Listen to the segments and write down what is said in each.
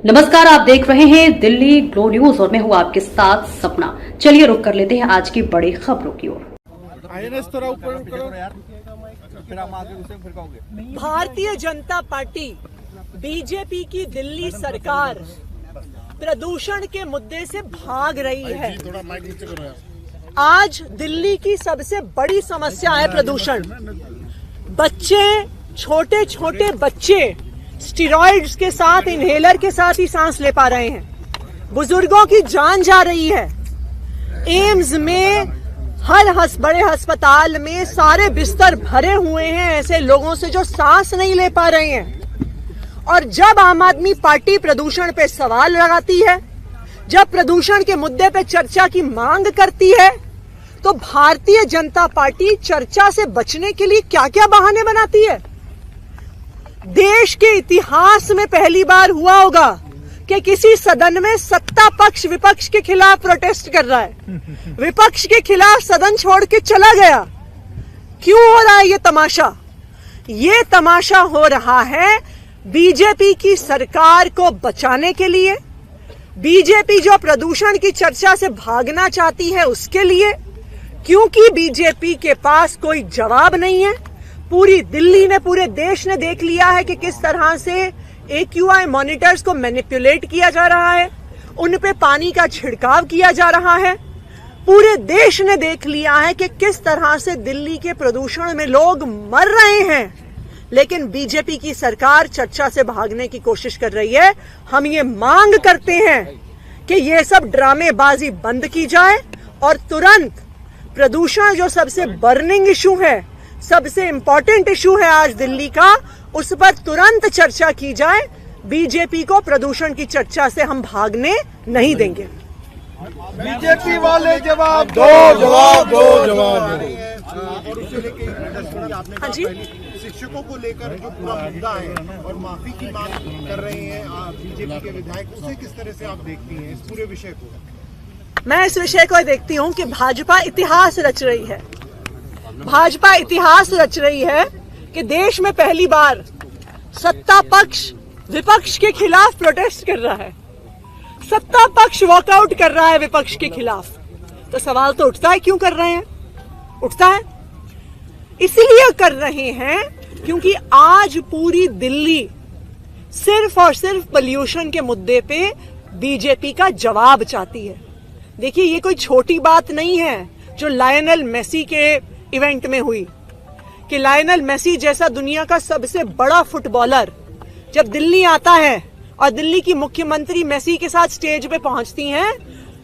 नमस्कार, आप देख रहे हैं दिल्ली ग्लो न्यूज और मैं हूं आपके साथ सपना। चलिए रुक कर लेते हैं आज की बड़ी खबरों की ओर। भारतीय जनता पार्टी बीजेपी की दिल्ली सरकार प्रदूषण के मुद्दे से भाग रही है। आज दिल्ली की सबसे बड़ी समस्या है प्रदूषण। बच्चे, छोटे छोटे बच्चे स्टेरॉइड्स के साथ, इनहेलर के साथ ही सांस ले पा रहे हैं। बुजुर्गों की जान जा रही है। एम्स में, हर बड़े अस्पताल में सारे बिस्तर भरे हुए हैं ऐसे लोगों से जो सांस नहीं ले पा रहे हैं। और जब आम आदमी पार्टी प्रदूषण पे सवाल लगाती है, जब प्रदूषण के मुद्दे पे चर्चा की मांग करती है, तो भारतीय जनता पार्टी चर्चा से बचने के लिए क्या क्या बहाने बनाती है। देश के इतिहास में पहली बार हुआ होगा कि किसी सदन में सत्ता पक्ष विपक्ष के खिलाफ प्रोटेस्ट कर रहा है, विपक्ष के खिलाफ सदन छोड़ के चला गया। क्यों हो रहा है ये तमाशा? ये तमाशा हो रहा है बीजेपी की सरकार को बचाने के लिए। बीजेपी जो प्रदूषण की चर्चा से भागना चाहती है उसके लिए, क्योंकि बीजेपी के पास कोई जवाब नहीं है। पूरी दिल्ली ने, पूरे देश ने देख लिया है कि किस तरह से AQI मॉनिटर्स को मैनिपुलेट किया जा रहा है, उन पे पानी का छिड़काव किया जा रहा है। पूरे देश ने देख लिया है कि किस तरह से दिल्ली के प्रदूषण में लोग मर रहे हैं। लेकिन बीजेपी की सरकार चर्चा से भागने की कोशिश कर रही है। हम ये मांग करते हैं कि ये सब ड्रामेबाजी बंद की जाए और तुरंत प्रदूषण जो सबसे बर्निंग इशू है, सबसे इंपॉर्टेंट इशू है आज दिल्ली का, उस पर तुरंत चर्चा की जाए। बीजेपी को प्रदूषण की चर्चा से हम भागने नहीं देंगे। बीजेपी वाले जवाब दो, जवाब दो, जवाब दो। हाँ जी, शिक्षकों को लेकर जो पूरा मुद्दा है और माफी की मांग कर रहे हैं बीजेपी के विधायक, उसे किस तरह से आप देखती हैं इस पूरे विषय को? मैं इस विषय को देखती हूँ कि भाजपा इतिहास रच रही है। भाजपा इतिहास रच रही है कि देश में पहली बार सत्ता पक्ष विपक्ष के खिलाफ प्रोटेस्ट कर रहा है, सत्ता पक्ष वॉकआउट कर रहा है विपक्ष के खिलाफ। तो सवाल तो उठता है, क्यों कर रहे हैं? उठता है इसलिए कर रहे हैं क्योंकि आज पूरी दिल्ली सिर्फ और सिर्फ पोल्यूशन के मुद्दे पे बीजेपी का जवाब चाहती है। देखिए, ये कोई छोटी बात नहीं है जो लायनल मेसी के इवेंट में हुई, कि लायनल मेसी जैसा दुनिया का सबसे बड़ा फुटबॉलर जब दिल्ली आता है और दिल्ली की मुख्यमंत्री मेसी के साथ स्टेज पे पहुंचती हैं,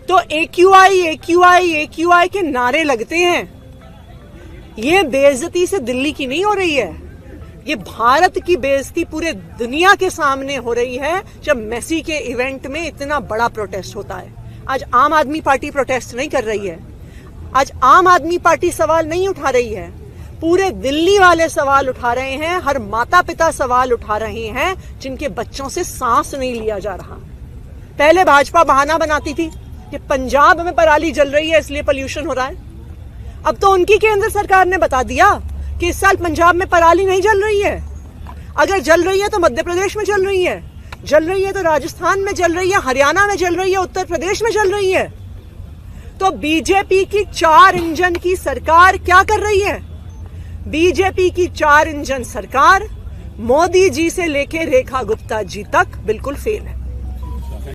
तो AQI के नारे लगते हैं। ये बेइज्जती से दिल्ली की नहीं हो रही है, ये भारत की बेइज्जती पूरे दुनिया के सामने हो रही है जब मेसी के इवेंट में इतना बड़ा प्रोटेस्ट होता है। आज आम आदमी पार्टी प्रोटेस्ट नहीं कर रही है, आज आम आदमी पार्टी सवाल नहीं उठा रही है, पूरे दिल्ली वाले सवाल उठा रहे हैं। हर माता पिता सवाल उठा रहे हैं जिनके बच्चों से सांस नहीं लिया जा रहा। पहले भाजपा बहाना बनाती थी कि पंजाब में पराली जल रही है इसलिए पोल्यूशन हो रहा है। अब तो उनकी केंद्र सरकार ने बता दिया कि इस साल पंजाब में पराली नहीं जल रही है। अगर जल रही है तो मध्य प्रदेश में जल रही है, जल रही है तो राजस्थान में जल रही है, हरियाणा में जल रही है, उत्तर प्रदेश में जल रही है। तो बीजेपी की 4 इंजन की सरकार क्या कर रही है? बीजेपी की 4 इंजन सरकार मोदी जी से लेके रेखा गुप्ता जी तक बिल्कुल फेल है।